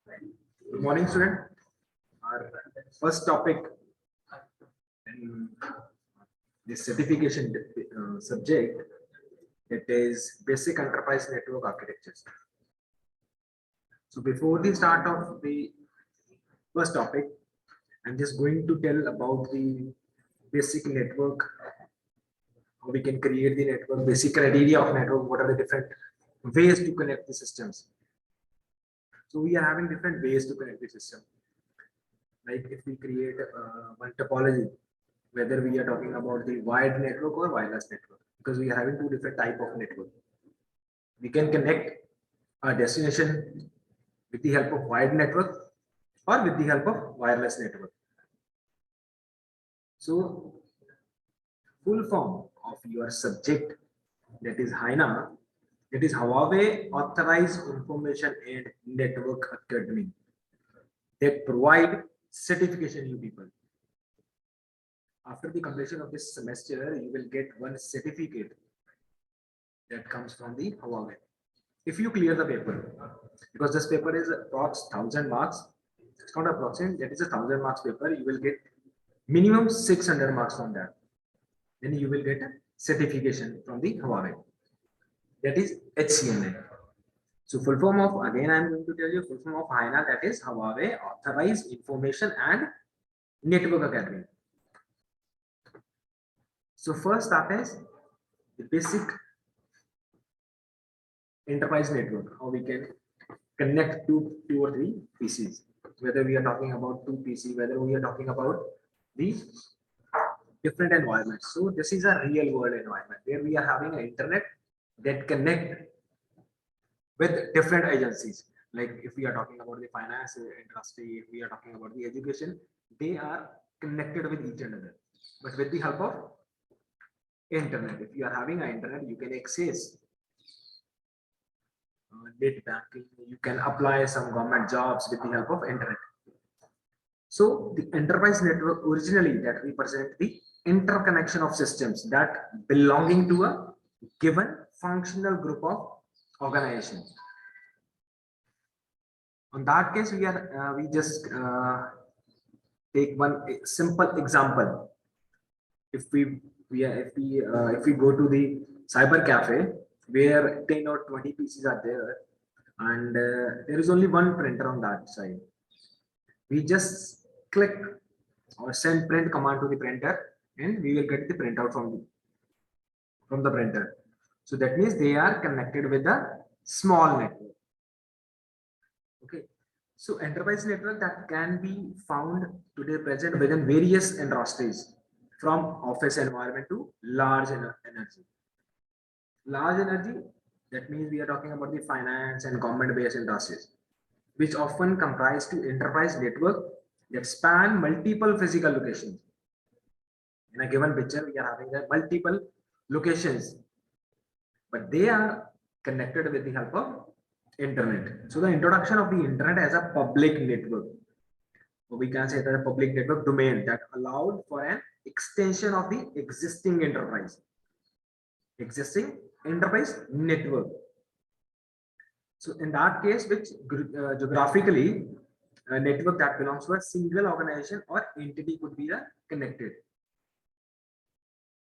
Good morning, student. Our first topic in this certification subject, it is basic enterprise network architectures. So before the start of the first topic, I'm just going to tell about the basic network, how we can create the network, basic criteria of network, what are the different ways to connect the systems. So we are having different ways to connect the system. Like if we create one topology, whether we are talking about the wired network or wireless network, because we are having two different type of network. We can connect a destination with the help of wired network or with the help of wireless network. So full form of your subject, that is HAINA, it is Huawei Authorized Information and Network Academy, that provide certification you people. After the completion of this semester, you will get one certificate that comes from the Huawei. If you clear the paper, because this paper is approx 1000 marks, it's not approximate, that is a 1000 marks paper, you will get minimum 600 marks from that. Then you will get a certification from the Huawei. That is HCNA. So full form of, again I am going to tell you, full form of HAINA, that is Huawei Authorized Information and Network Academy. So first up is the basic enterprise network, how we can connect to 2 or 3 PCs, whether we are talking about 2 PC, whether we are talking about the different environments. So this is a real world environment where we are having an internet that connect with different agencies. Like if we are talking about the finance industry, if we are talking about the education, they are connected with each other, but with the help of internet. If you are having an internet, you can access net banking, you can apply some government jobs with the help of internet. So the enterprise network originally that represent the interconnection of systems that belonging to a given functional group of organizations. On that case, we just take one simple example. If we go to the cyber cafe where 10 or 20 PCs are there, and there is only one printer on that side, we just click or send print command to the printer, and we will get the printout from the printer. So that means they are connected with a small network. Okay. So enterprise network that can be found today present within various industries, from office environment to large energy. Large energy, that means we are talking about the finance and government based industries, which often comprise to enterprise network that span multiple physical locations. In a given picture, we are having multiple locations, but they are connected with the help of internet. So the introduction of the internet as a public network, or we can say that a public network domain, that allowed for an extension of the existing enterprise network. So in that case, which geographically a network that belongs to a single organization or entity could be connected.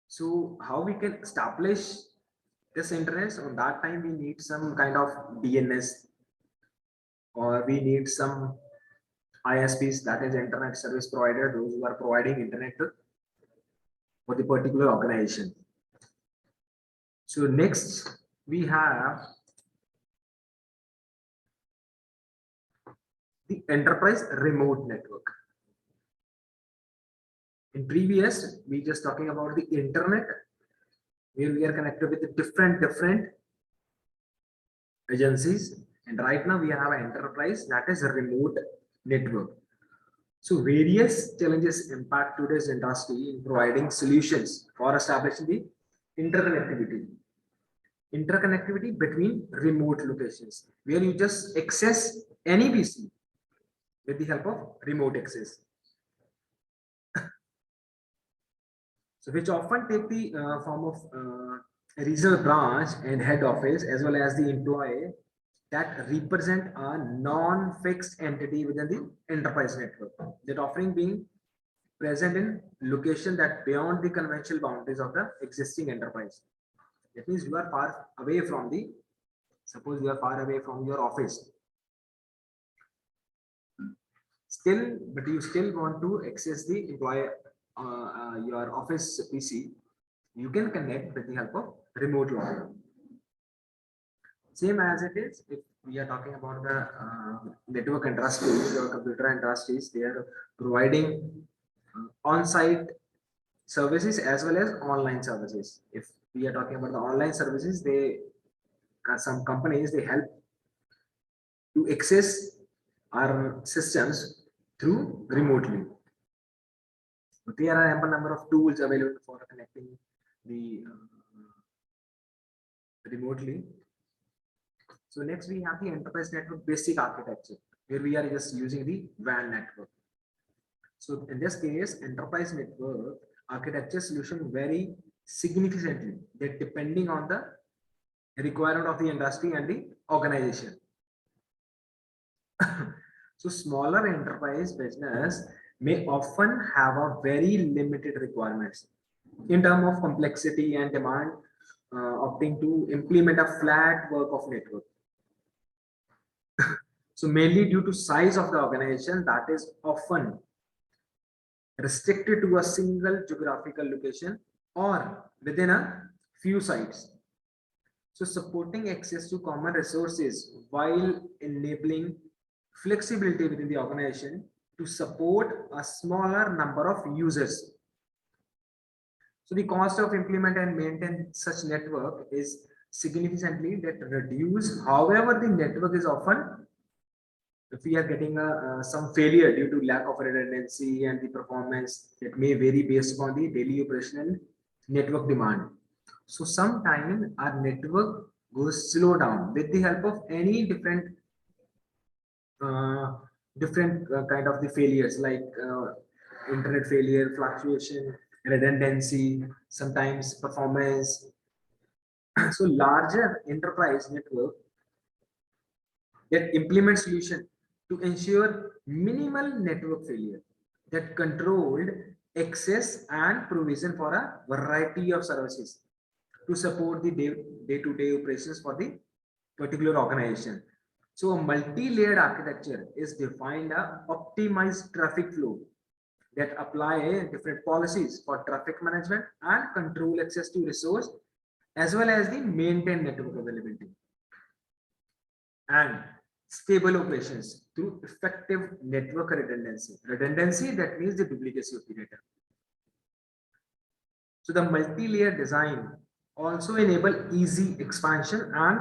So how we can establish this internet? On that time, we need some kind of DNS, or we need some ISPs, that is internet service provider, those who are providing internet for the particular organization. So next we have the enterprise remote network. In previous, we just talking about the internet where we are connected with the different agencies, and right now we have an enterprise that is a remote network. So various challenges impact today's industry in providing solutions for establishing the interconnectivity between remote locations, where you just access any PC with the help of remote access. So which often take the form of regional branch and head office, as well as the employee that represent a non-fixed entity within the enterprise network. That offering being present in location that beyond the conventional boundaries of the existing enterprise. That means you are far away from the, suppose you are far away from your office. Still, but you still want to access the employee, your office PC, you can connect with the help of remote login. Same as it is if we are talking about the network industries or computer industries, they are providing on-site services as well as online services. If we are talking about the online services, they some companies they help to access our systems through remotely. But there are ample number of tools available for connecting the remotely. So next we have the enterprise network basic architecture, where we are just using the WAN network. So in this case, enterprise network architecture solution vary significantly, that depending on the requirement of the industry and the organization. So smaller enterprise business may often have a very limited requirements in terms of complexity and demand, opting to implement a flat work of network. So mainly due to size of the organization that is often restricted to a single geographical location or within a few sites. So supporting access to common resources while enabling flexibility within the organization to support a smaller number of users. So the cost of implement and maintain such network is significantly that reduced. However, the network is often, if we are getting some failure due to lack of redundancy and the performance, it may vary based upon the daily operational network demand. So sometimes our network goes slow down with the help of any different kind of the failures like internet failure, fluctuation, redundancy, sometimes performance. So larger enterprise network that implement solution to ensure minimal network failure, that controlled access and provision for a variety of services to support the day-to-day operations for the particular organization. So a multi-layered architecture is defined a optimized traffic flow that apply different policies for traffic management and control access to resource as well as the maintain network availability and stable operations through effective network redundancy. Redundancy, that means the duplicacy of the data. So the multi-layer design also enable easy expansion and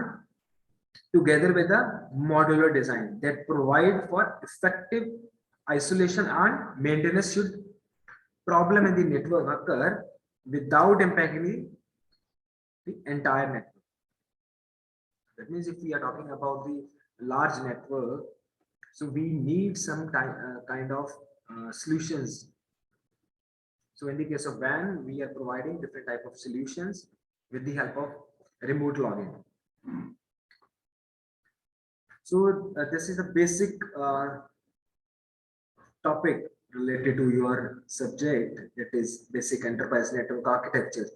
together with a modular design that provide for effective isolation and maintenance should problem in the network occur without impacting the entire network. That means if we are talking about the large network, so we need some kind of solutions. So in the case of WAN, we are providing different type of solutions with the help of remote login. So this is a basic topic related to your subject, that is basic enterprise network architecture.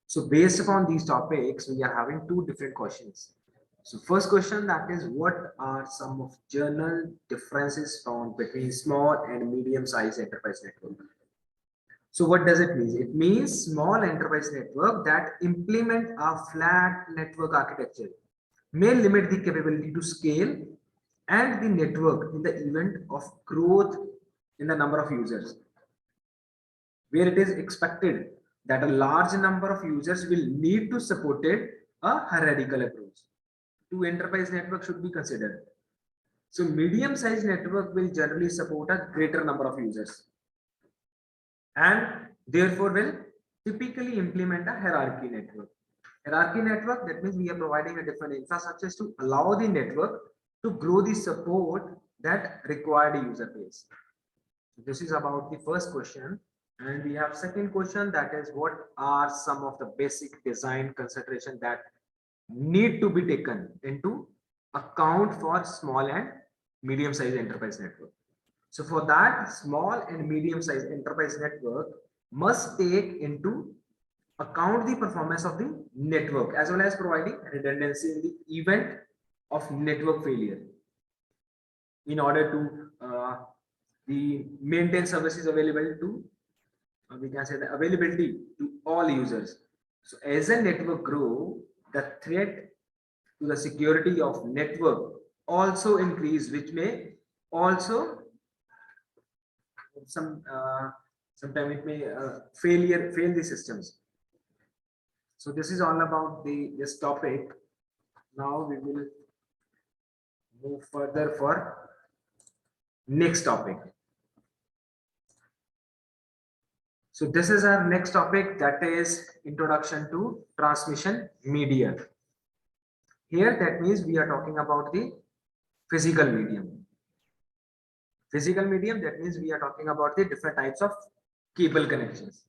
So based upon these topics, we are having two different questions. So first question, that is, what are some of general differences found between small and medium sized enterprise network? So what does it mean? It means small enterprise network that implement a flat network architecture may limit the capability to scale and the network in the event of growth in the number of users, where it is expected that a large number of users will need to support it, a hierarchical approach to enterprise network should be considered. So medium sized network will generally support a greater number of users and therefore will typically implement a hierarchy network. Hierarchy network, that means we are providing a different infrastructures to allow the network to grow the support that required user base. This is about the first question. And we have second question, that is, what are some of the basic design consideration that need to be taken into account for small and medium sized enterprise network. So for that, small and medium sized enterprise network must take into account the performance of the network as well as providing redundancy in the event of network failure in order to the maintain services available to we can say the availability to all users. So as a network grow, the threat to the security of network also increase, which may also sometime it may fail the systems. So this is all about this topic. Now we will move further for next topic. So this is our next topic, that is introduction to transmission media. Here that means we are talking about the physical medium. Physical medium, that means we are talking about the different types of cable connections.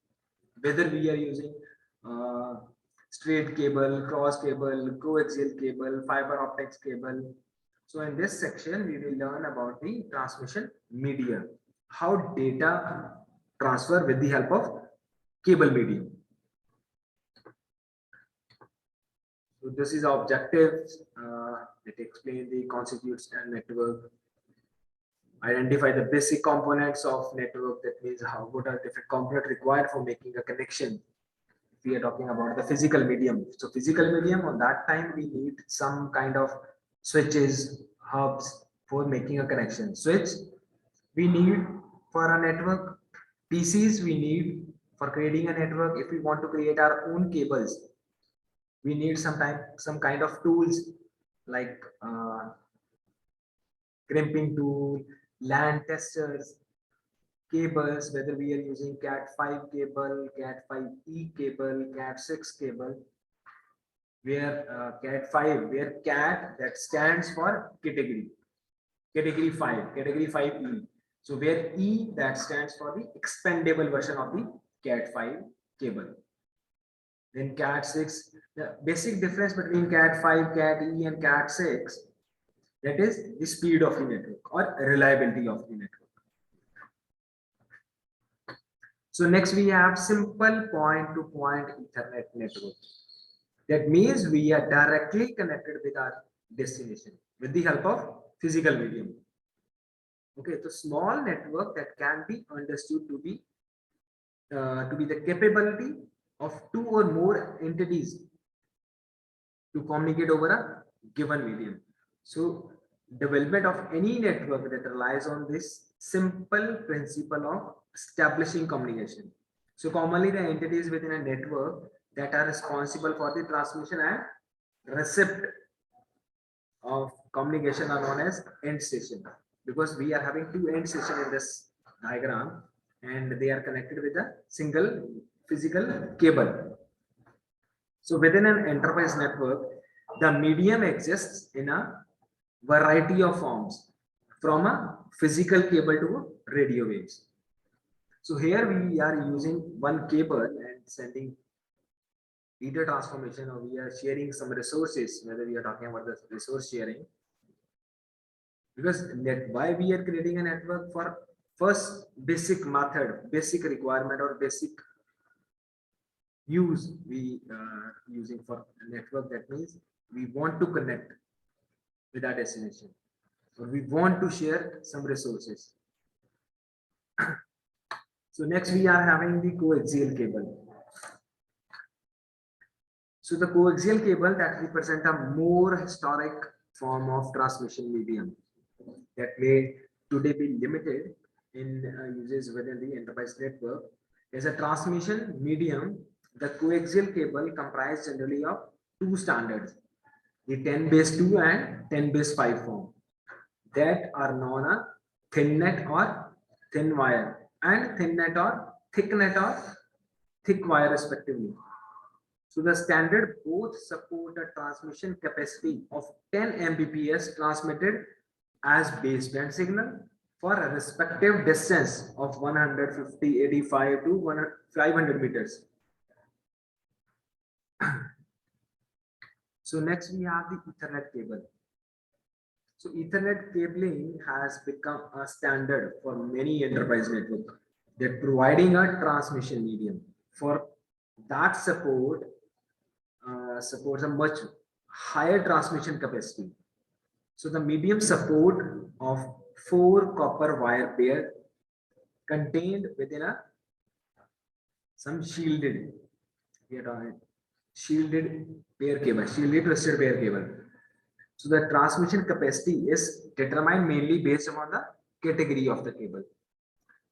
Whether we are using straight cable, cross cable, coaxial cable, fiber optics cable. So in this section, we will learn about the transmission media, how data transfer with the help of cable medium. So this is objectives. It explains the constitutes and network. Identify the basic components of network. That means what are different components required for making a connection. We are talking about the physical medium. So physical medium, on that time we need some kind of switches, hubs for making a connection. Switch we need for a network. PCs we need for creating a network. If we want to create our own cables, we need some kind of tools like crimping tool, LAN testers, cables, whether we are using Cat5 cable, Cat5e cable, Cat6 cable, where Cat5, where Cat that stands for category 5, category 5E. So where E that stands for the expandable version of the Cat5 cable. Then Cat6, the basic difference between Cat5, Cat-E and Cat6, that is the speed of the network or reliability of the network. So next we have simple point-to-point Ethernet network. That means we are directly connected with our destination with the help of physical medium. Okay, so small network that can be understood to be the capability of two or more entities to communicate over a given medium. So development of any network that relies on this simple principle of establishing communication. So commonly the entities within a network that are responsible for the transmission and receipt of communication are known as end station, because we are having two end stations in this diagram and they are connected with a single physical cable. So within an enterprise network, the medium exists in a variety of forms, from a physical cable to radio waves. So here we are using one cable and sending data transformation, or we are sharing some resources, whether we are talking about the resource sharing. Because why we are creating a network? For first basic method, basic requirement or basic use we using for a network. That means we want to connect with our destination, or we want to share some resources. So next we are having the coaxial cable. So the coaxial cable that represent a more historic form of transmission medium that may today be limited in uses within the enterprise network. As a transmission medium, the coaxial cable comprised generally of two standards, the 10 base 2 and 10 base 5 form, that are known as thin net or thin wire, and thin net or thick wire respectively. So the standard both support a transmission capacity of 10 Mbps transmitted as baseband signal for a respective distance of 150, 85 to 500 meters. So next we have the Ethernet cable. So Ethernet cabling has become a standard for many enterprise networks. They're providing a transmission medium for that supports a much higher transmission capacity. So the medium support of 4 copper wire pair contained within a some shielded pair cable, shielded twisted pair cable. So the transmission capacity is determined mainly based upon the category of the cable.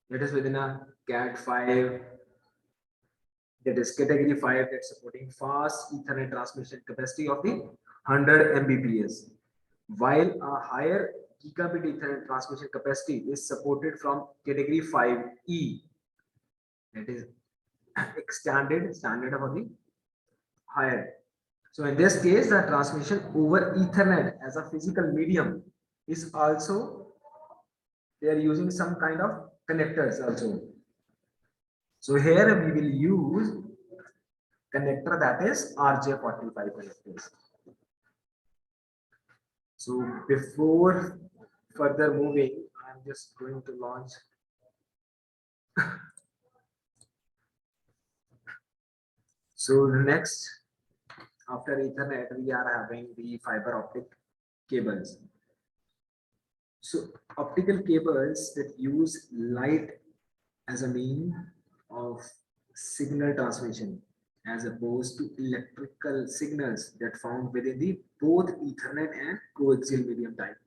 That is within a Cat 5, that is category 5, that's supporting fast Ethernet transmission capacity of the 100 Mbps, while a higher gigabit Ethernet transmission capacity is supported from category 5E, that is standard for the higher. So in this case, the transmission over Ethernet as a physical medium is also, they are using some kind of connectors also. So here we will use connector that is RJ45 connectors. So before further moving, I'm just going to launch. So next, after Ethernet, we are having the fiber optic cables. So optical cables that use light as a mean of signal transmission, as opposed to electrical signals that found within the both Ethernet and coaxial medium type.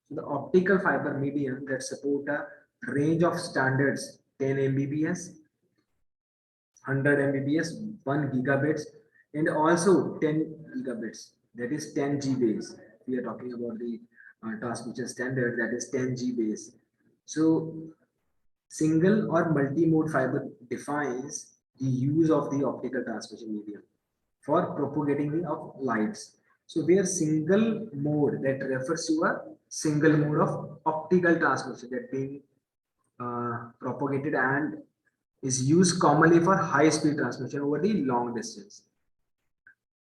So the optical fiber medium that support a range of standards 10 Mbps, 100 Mbps, 1 gigabits, and also 10 gigabits, that is 10 G base. We are talking about the transmission standard, that is 10 G base. So single or multi-mode fiber defines the use of the optical transmission medium for propagating of lights. So where single mode, that refers to a single mode of optical transmission that being propagated and is used commonly for high speed transmission over the long distance.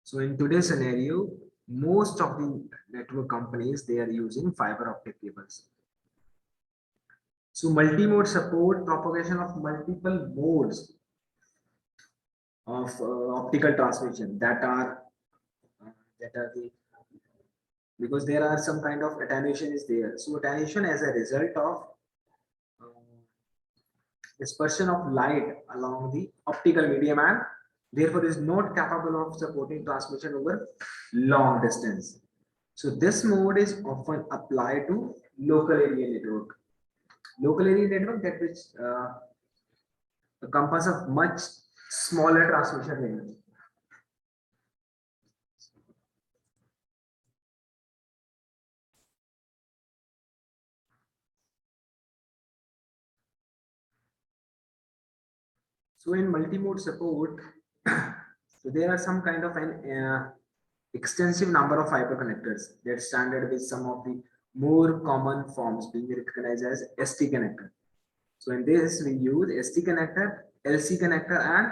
So in today's scenario, most of the network companies, they are using fiber optic cables. So multi-mode support propagation of multiple modes of optical transmission that are the, because there are some kind of attenuation is there. So attenuation as a result of dispersion of light along the optical medium and therefore is not capable of supporting transmission over long distance. So this mode is often applied to local area network. Local area network that which encompass of much smaller transmission range. So in multi-mode support, so there are some kind of an extensive number of fiber connectors that standard with some of the more common forms being recognized as ST connector. So in this we use ST connector, LC connector, and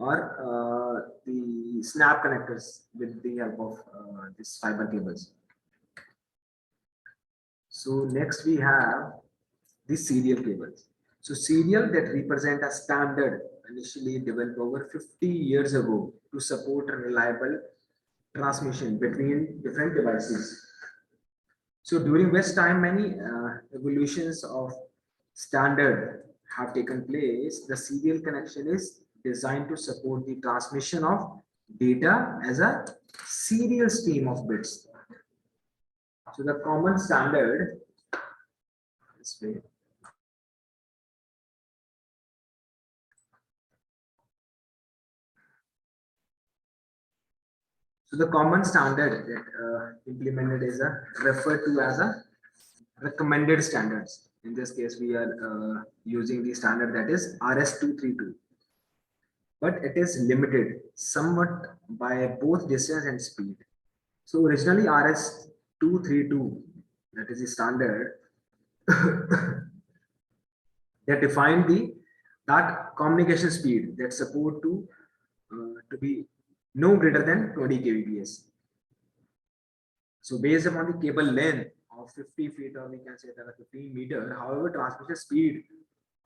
or the snap connectors with the help of these fiber cables. So next we have the serial cables. So serial that represent a standard initially developed over 50 years ago to support a reliable transmission between different devices. So during which time many evolutions of standard have taken place, the serial connection is designed to support the transmission of data as a serial stream of bits. So the common standard, this way. So the common standard that implemented is referred to as a recommended standards. In this case, we are using the standard that is RS232, but it is limited somewhat by both distance and speed. So originally RS232, that is the standard that defined the that communication speed that support to be no greater than 20 kbps. So based upon the cable length of 50 feet, or we can say that 15 meter, however, transmission speed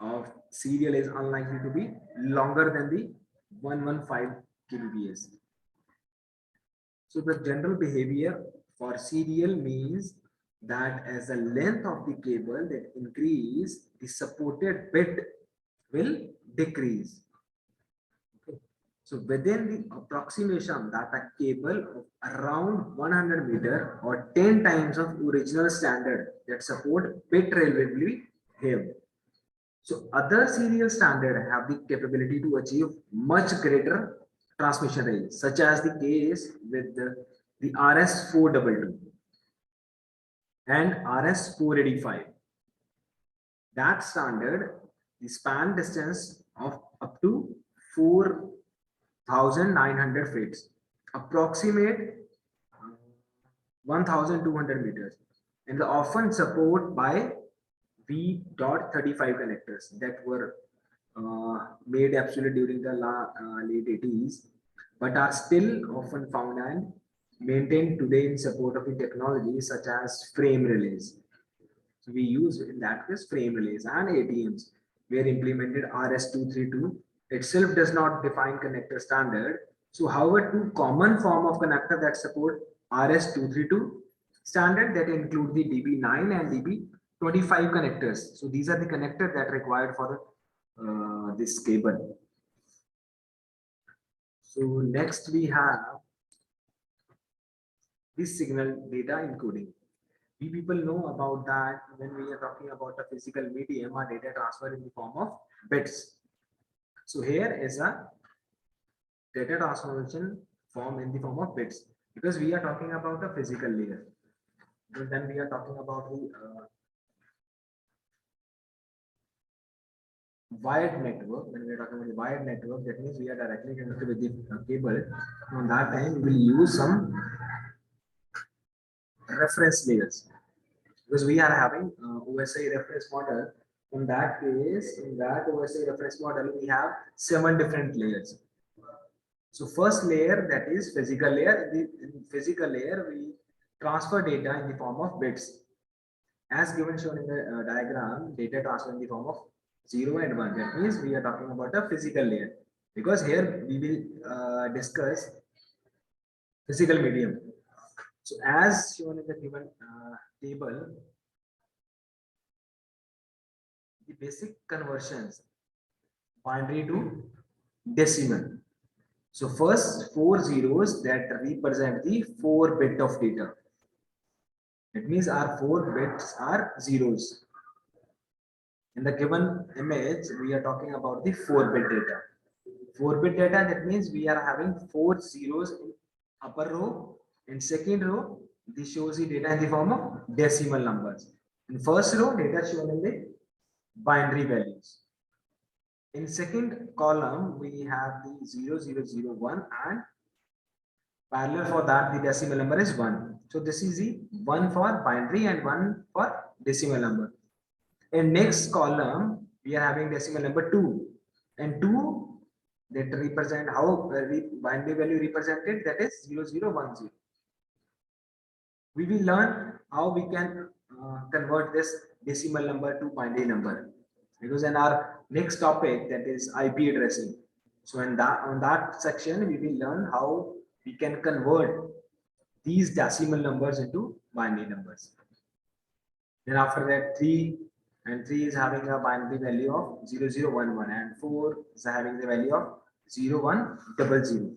of serial is unlikely to be longer than the 115 kbps. So the general behavior for serial means that as the length of the cable that increase, the supported bit will decrease. Okay. So within the approximation that a cable of around 100 meter or 10 times of original standard that support bit relatively heavy. So other serial standard have the capability to achieve much greater transmission range, such as the case with the RS422 and RS485. That standard, the span distance of up to 4,900 feet, approximate 1,200 meters, and the often support by V.35 connectors that were made actually during the late 80s, but are still often found and maintained today in support of the technology such as frame relays. So we use in that case frame relays and ATMs were implemented RS232 itself does not define connector standard. So however, two common form of connector that support RS232 standard that include the DB9 and DB25 connectors. So these are the connectors that required for this cable. So next we have this signal data encoding. We people know about that when we are talking about a physical medium or data transfer in the form of bits. So here is a data transformation form in the form of bits because we are talking about a physical layer. But then we are talking about the wired network. When we are talking about the wired network, that means we are directly connected with the cable. On that time, we will use some reference layers because we are having OSI reference model. In that case, in that OSI reference model, we have 7 different layers. So first layer, that is physical layer. In physical layer, we transfer data in the form of bits. As given shown in the diagram, data transfer in the form of 0 and 1. That means we are talking about a physical layer because here we will discuss physical medium. So as shown in the given table, the basic conversions binary to decimal. So first 4 zeros that represent the 4 bit of data. It means our 4 bits are zeros. In the given image, we are talking about the 4-bit data. 4-bit data, that means we are having 4 zeros in upper row. In second row, this shows the data in the form of decimal numbers. In first row, data shown in the binary values. In second column, we have the 0001 and parallel for that, the decimal number is 1. So this is the 1 for binary and 1 for decimal number. In next column, we are having decimal number 2 and 2 that represent how binary value represented, that is 0010. We will learn how we can convert this decimal number to binary number because in our next topic, that is IP addressing. So in that on that section, we will learn how we can convert these decimal numbers into binary numbers. Then after that, 3 and 3 is having a binary value of 0011 and 4 is having the value of 0100.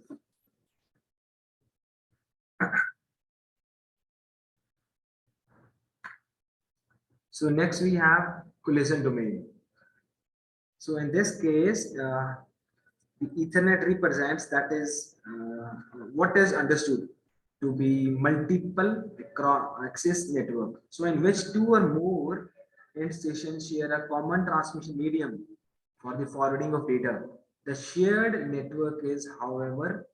So next we have collision domain. So in this case, the Ethernet represents, that is what is understood to be multiple access network. So in which 2 or more end stations share a common transmission medium for the forwarding of data. The shared network is, however,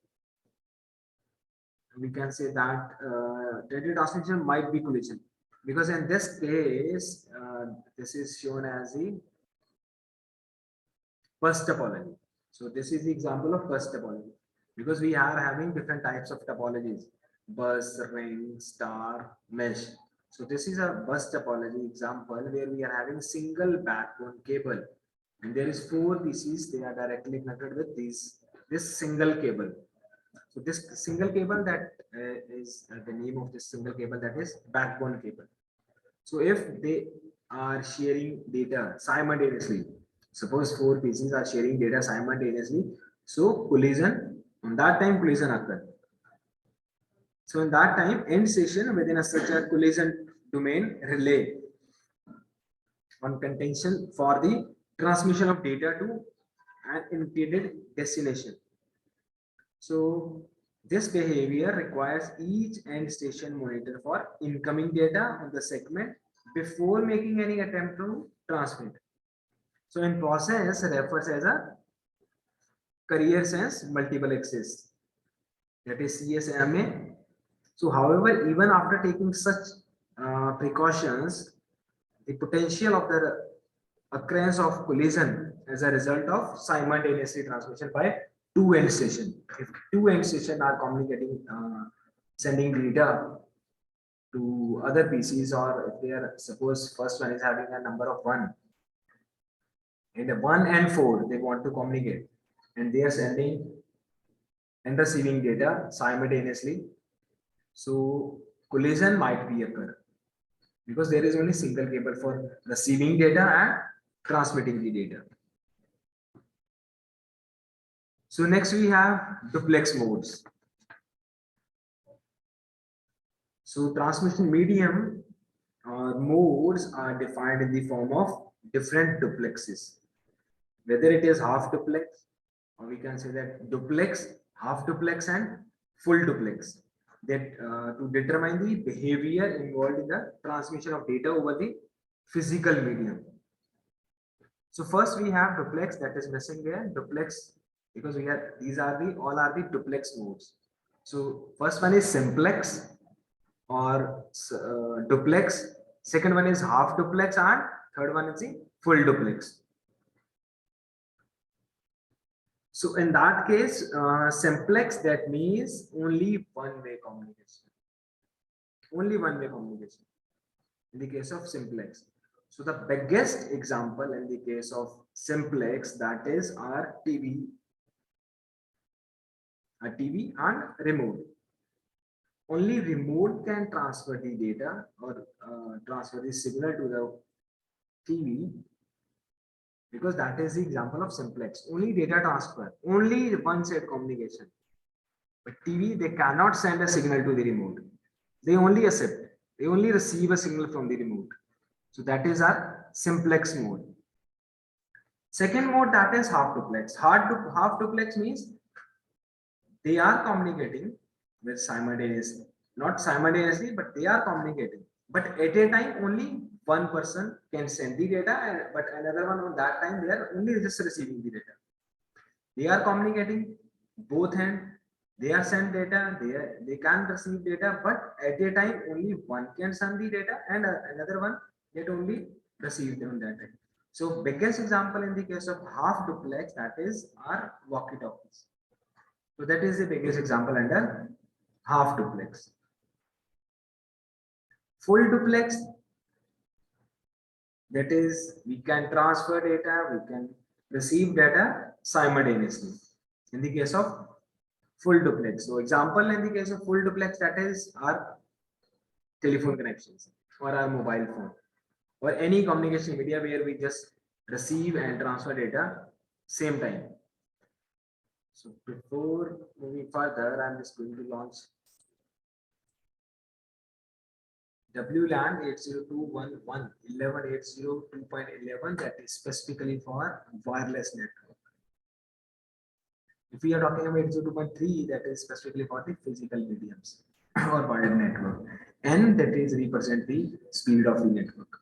we can say that data transmission might be collision because in this case, this is shown as the bus topology. So this is the example of bus topology because we are having different types of topologies. bus, ring, star, mesh. So this is a bus topology example where we are having single backbone cable, and there is four PCs. They are directly connected with this single cable. So this single cable that is the name of this single cable, that is backbone cable. So if they are sharing data simultaneously, suppose four PCs are sharing data simultaneously, so collision, on that time collision occur. So in that time, end station within a such a collision domain relay on contention for the transmission of data to an intended destination. So this behavior requires each end station monitor for incoming data on the segment before making any attempt to transmit. So in process refers as a carrier sense multiple access, that is CSMA. So however, even after taking such precautions, the potential of the occurrence of collision as a result of simultaneously transmission by two end station. If two end station are communicating, sending data to other PCs, or if they are, suppose first one is having a number of one, and 1 and 4 they want to communicate, and they are sending and receiving data simultaneously. So collision might be occur because there is only single cable for receiving data and transmitting the data. So next we have duplex modes. So transmission medium or modes are defined in the form of different duplexes. Whether it is half duplex, or we can say that duplex, half duplex, and full duplex. That to determine the behavior involved in the transmission of data over the physical medium. So first we have duplex, that is missing there. Duplex, because we have, these are the all are the duplex modes. So first one is simplex or duplex. Second one is half duplex, and third one is the full duplex. So in that case, simplex, that means only one-way communication. Only one-way communication in the case of simplex. So the biggest example in the case of simplex, that is our TV, a TV and remote. Only remote can transfer the data or transfer the signal to the TV, because that is the example of simplex. Only data transfer, only one-side communication. But TV, they cannot send a signal to the remote. They only accept, they only receive a signal from the remote. So that is our simplex mode. Second mode, that is half duplex. Half duplex means they are communicating with simultaneously, not simultaneously, but they are communicating. But at a time, only one person can send the data, but another one on that time they are only just receiving the data. They are communicating both hand. They are send data. They can receive data, but at a time only one can send the data, and another one get only receive them that time. So biggest example in the case of half duplex, that is our walkie-talkies. So that is the biggest example under half duplex. Full duplex, that is we can transfer data, we can receive data simultaneously in the case of full duplex. So example in the case of full duplex, that is our telephone connections or our mobile phone or any communication media where we just receive and transfer data same time. So before moving further, I'm just going to launch WLAN 802.11.11, that is specifically for wireless network. If we are talking about 802.3, that is specifically for the physical mediums or wired network, and that is represent the speed of the network.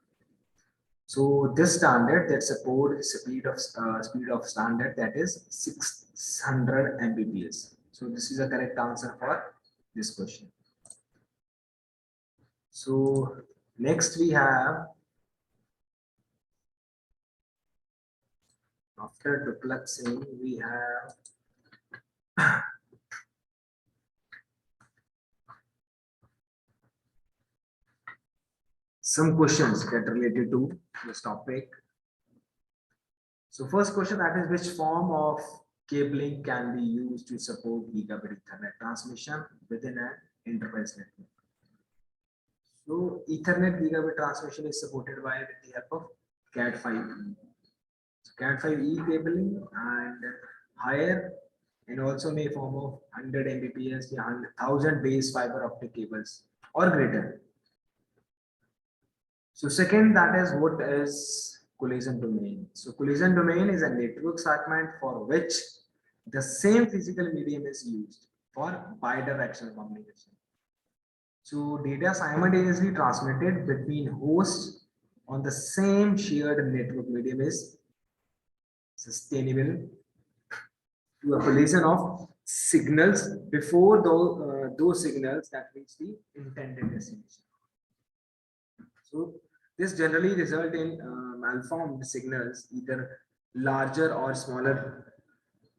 So this standard that supports speed of standard, that is 600 Mbps. So this is a correct answer for this question. So next we have, after duplexing, we have some questions that related to this topic. So first question, that is, which form of cabling can be used to support gigabit Ethernet transmission within an enterprise network? So Ethernet gigabit transmission is supported by with the help of Cat5e. So Cat5e cabling and higher, and also may form of 100 Mbps, 1000 base fiber optic cables or greater. So second, that is, what is collision domain? So collision domain is a network segment for which the same physical medium is used for bidirectional communication. So data simultaneously transmitted between hosts on the same shared network medium is sustainable to a collision of signals before those signals that reach the intended destination. So this generally result in malformed signals, either larger or smaller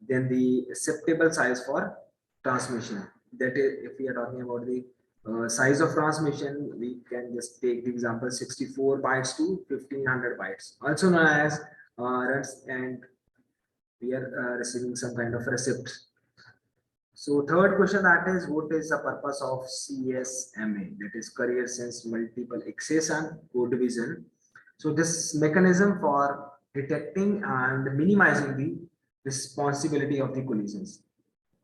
than the acceptable size for transmission. That is, if we are talking about the size of transmission, we can just take the example 64 bytes to 1500 bytes, also known as runs, and we are receiving some kind of receipt. So third question, that is, what is the purpose of CSMA, that is carrier sense multiple access and code division? So this mechanism for detecting and minimizing the responsibility of the collisions,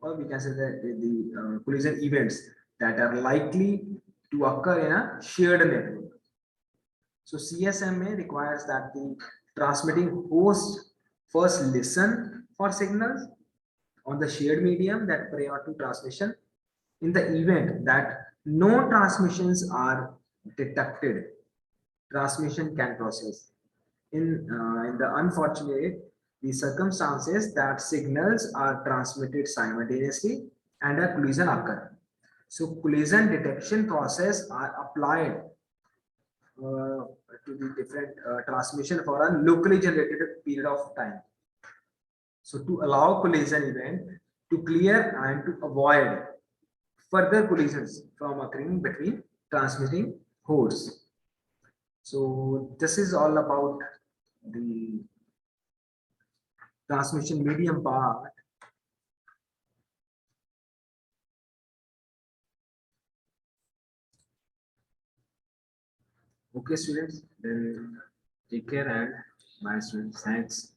or we can say that the collision events that are likely to occur in a shared network. So CSMA requires that the transmitting host first listen for signals on the shared medium that prior to transmission. In the event that no transmissions are detected, transmission can process. In the unfortunate the circumstances that signals are transmitted simultaneously and a collision occur. So collision detection process are applied to the different transmission for a locally generated period of time. So to allow collision event to clear and to avoid further collisions from occurring between transmitting hosts. So this is all about the transmission medium part. Okay, students, then take care and bye, students. Thanks.